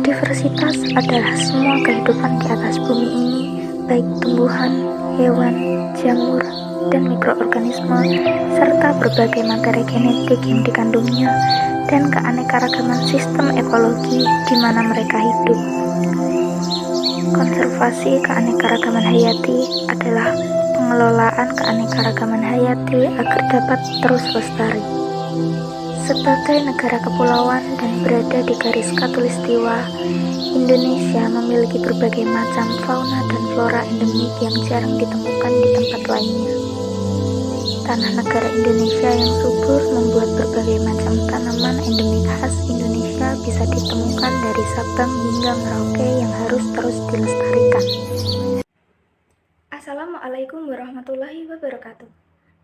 Biodiversitas adalah semua kehidupan di atas bumi ini, baik tumbuhan, hewan, jamur, dan mikroorganisme, serta berbagai materi genetik yang dikandungnya, dan keanekaragaman sistem ekologi di mana mereka hidup. Konservasi keanekaragaman hayati adalah pengelolaan keanekaragaman hayati agar dapat terus lestari. Sebagai negara kepulauan dan berada di garis khatulistiwa, Indonesia memiliki berbagai macam fauna dan flora endemik yang jarang ditemukan di tempat lainnya. Tanah negara Indonesia yang subur membuat berbagai macam tanaman endemik khas Indonesia bisa ditemukan dari Sabang hingga Merauke yang harus terus dilestarikan. Assalamualaikum warahmatullahi wabarakatuh.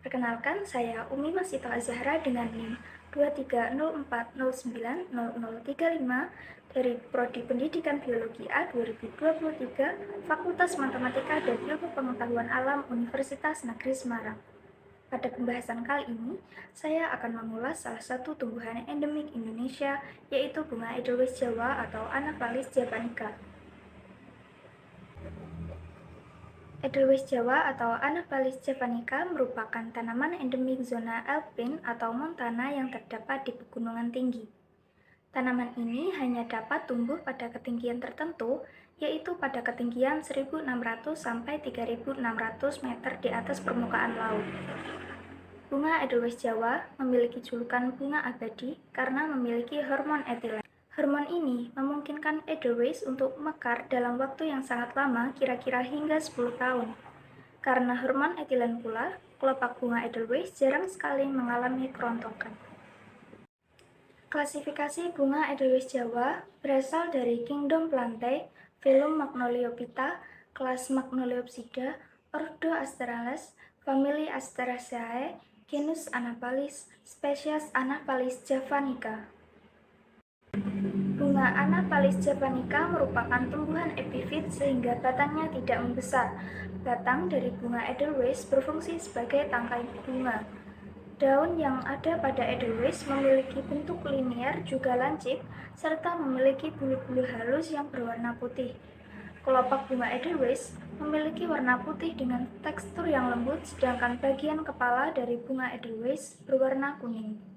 Perkenalkan, saya Umi Masita Azahra dengan NIM 2304090035 dari Prodi Pendidikan Biologi A 2023 Fakultas Matematika dan Ilmu Pengetahuan Alam Universitas Negeri Semarang. Pada pembahasan kali ini, saya akan mengulas salah satu tumbuhan endemik Indonesia, yaitu bunga Edelweiss Jawa atau Anaphalis javanica. Edelweiss Jawa atau Anaphalis javanica merupakan tanaman endemik zona alpin atau montana yang terdapat di pegunungan tinggi. Tanaman ini hanya dapat tumbuh pada ketinggian tertentu, yaitu pada ketinggian 1.600 sampai 3.600 meter di atas permukaan laut. Bunga Edelweiss Jawa memiliki julukan bunga abadi karena memiliki hormon etilen. Hormon ini memungkinkan Edelweiss untuk mekar dalam waktu yang sangat lama, kira-kira hingga 10 tahun. Karena hormon etilen pula, kelopak bunga Edelweiss jarang sekali mengalami kerontokan. Klasifikasi bunga Edelweiss Jawa berasal dari Kingdom Plantae, filum Magnoliophyta, kelas Magnoliopsida, ordo Asterales, famili Asteraceae, genus Anaphalis, spesies Anaphalis javanica. Bunga Anaphalis javanica merupakan tumbuhan epifit sehingga batangnya tidak membesar. Batang dari bunga Edelweiss berfungsi sebagai tangkai bunga. Daun yang ada pada Edelweiss memiliki bentuk linier juga lancip, serta memiliki bulu-bulu halus yang berwarna putih. Kelopak bunga Edelweiss memiliki warna putih dengan tekstur yang lembut, sedangkan bagian kepala dari bunga Edelweiss berwarna kuning.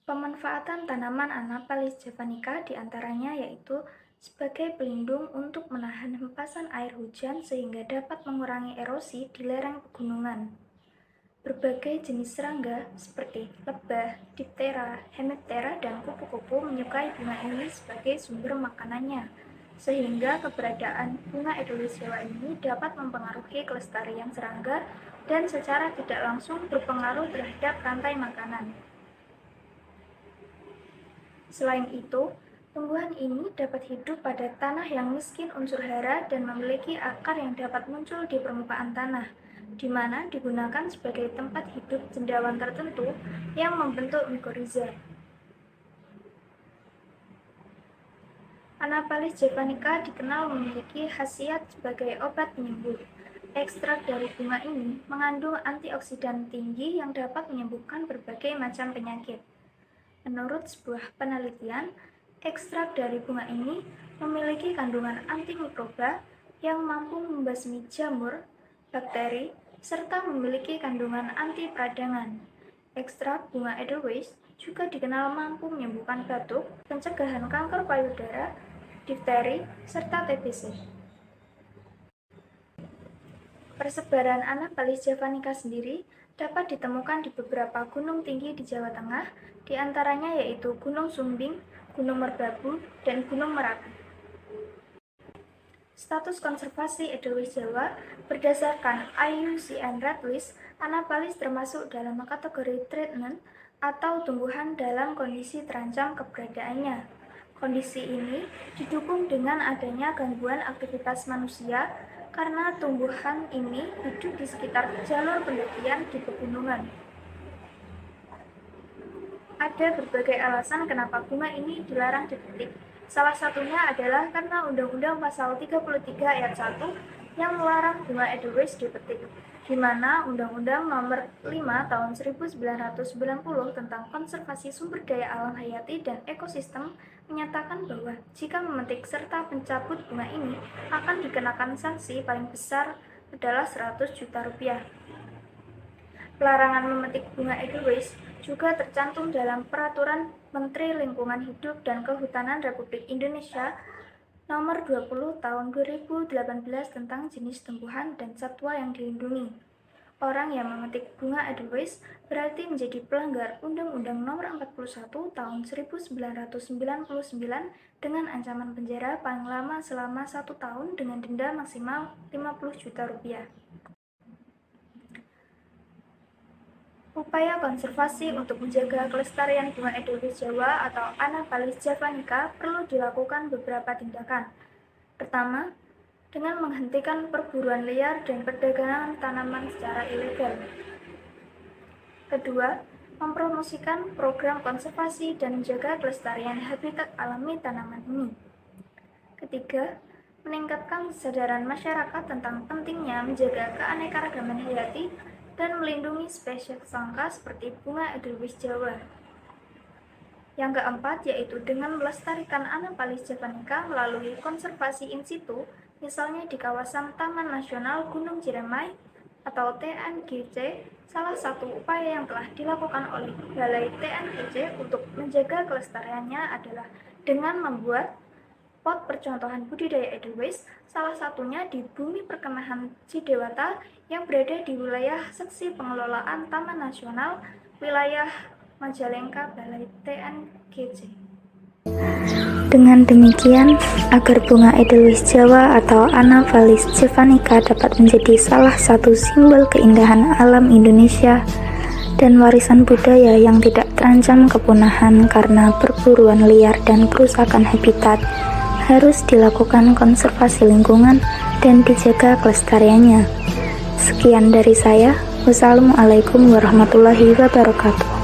Pemanfaatan tanaman Anaphalis javanica diantaranya yaitu sebagai pelindung untuk menahan hempasan air hujan sehingga dapat mengurangi erosi di lereng pegunungan. Berbagai jenis serangga seperti lebah, diptera, hemiptera, dan kupu-kupu menyukai bunga ini sebagai sumber makanannya, sehingga keberadaan bunga Edelweiss Jawa ini dapat mempengaruhi kelestarian serangga dan secara tidak langsung berpengaruh terhadap rantai makanan. Selain itu, tumbuhan ini dapat hidup pada tanah yang miskin unsur hara dan memiliki akar yang dapat muncul di permukaan tanah, di mana digunakan sebagai tempat hidup cendawan tertentu yang membentuk mikorizа. Anaphalis javanica dikenal memiliki khasiat sebagai obat penyembuh. Ekstrak dari bunga ini mengandung antioksidan tinggi yang dapat menyembuhkan berbagai macam penyakit. Menurut sebuah penelitian, ekstrak dari bunga ini memiliki kandungan antimikroba yang mampu membasmi jamur, bakteri, serta memiliki kandungan anti peradangan. Ekstrak bunga Edelweiss juga dikenal mampu menyembuhkan batuk, pencegahan kanker payudara, difteri, serta TBC. Persebaran Anaphalis javanica sendiri dapat ditemukan di beberapa gunung tinggi di Jawa Tengah, di antaranya yaitu Gunung Sumbing, Gunung Merbabu, dan Gunung Merapi. Status konservasi Edelweiss Jawa berdasarkan IUCN Red List, Anaphalis termasuk dalam kategori treatment atau tumbuhan dalam kondisi terancam keberadaannya. Kondisi ini didukung dengan adanya gangguan aktivitas manusia karena tumbuhan ini hidup di sekitar jalur pendakian di pegunungan. Ada berbagai alasan kenapa bunga ini dilarang dipetik. Salah satunya adalah karena Undang-Undang Pasal 33 Ayat 1 yang melarang bunga edelweiss dipetik, di mana Undang-Undang Nomor 5 Tahun 1990 tentang Konservasi Sumber Daya Alam Hayati dan Ekosistem menyatakan bahwa jika memetik serta pencabut bunga ini akan dikenakan sanksi paling besar adalah 100 juta rupiah. Larangan memetik bunga edelweiss juga tercantum dalam Peraturan Menteri Lingkungan Hidup dan Kehutanan Republik Indonesia Nomor 20 Tahun 2018 tentang jenis tumbuhan dan satwa yang dilindungi. Orang yang memetik bunga edelweiss berarti menjadi pelanggar Undang-Undang Nomor 41 Tahun 1999 dengan ancaman penjara paling lama selama 1 tahun dengan denda maksimal 50 juta rupiah. Upaya konservasi untuk menjaga kelestarian bunga edelweiss Jawa atau Anaphalis javanica perlu dilakukan beberapa tindakan. Pertama, dengan menghentikan perburuan liar dan perdagangan tanaman secara ilegal. Kedua, mempromosikan program konservasi dan menjaga kelestarian habitat alami tanaman ini. Ketiga, meningkatkan kesadaran masyarakat tentang pentingnya menjaga keanekaragaman hayati dan melindungi spesies langka seperti bunga edelweiss Jawa. Yang keempat yaitu dengan melestarikan Anaphalis javanica melalui konservasi in situ, misalnya di kawasan Taman Nasional Gunung Ciremai atau TNGC. Salah satu upaya yang telah dilakukan oleh Balai TNGC untuk menjaga kelestariannya adalah dengan membuat pot percontohan budidaya edelweiss, salah satunya di Bumi Perkemahan Cidewata yang berada di wilayah seksi pengelolaan Taman Nasional wilayah Majalengka Balai TNGC. Dengan demikian, agar bunga edelweiss Jawa atau Anaphalis javanica dapat menjadi salah satu simbol keindahan alam Indonesia dan warisan budaya yang tidak terancam kepunahan karena perburuan liar dan kerusakan habitat, harus dilakukan konservasi lingkungan dan dijaga kelestariannya. Sekian dari saya. Wassalamualaikum warahmatullahi wabarakatuh.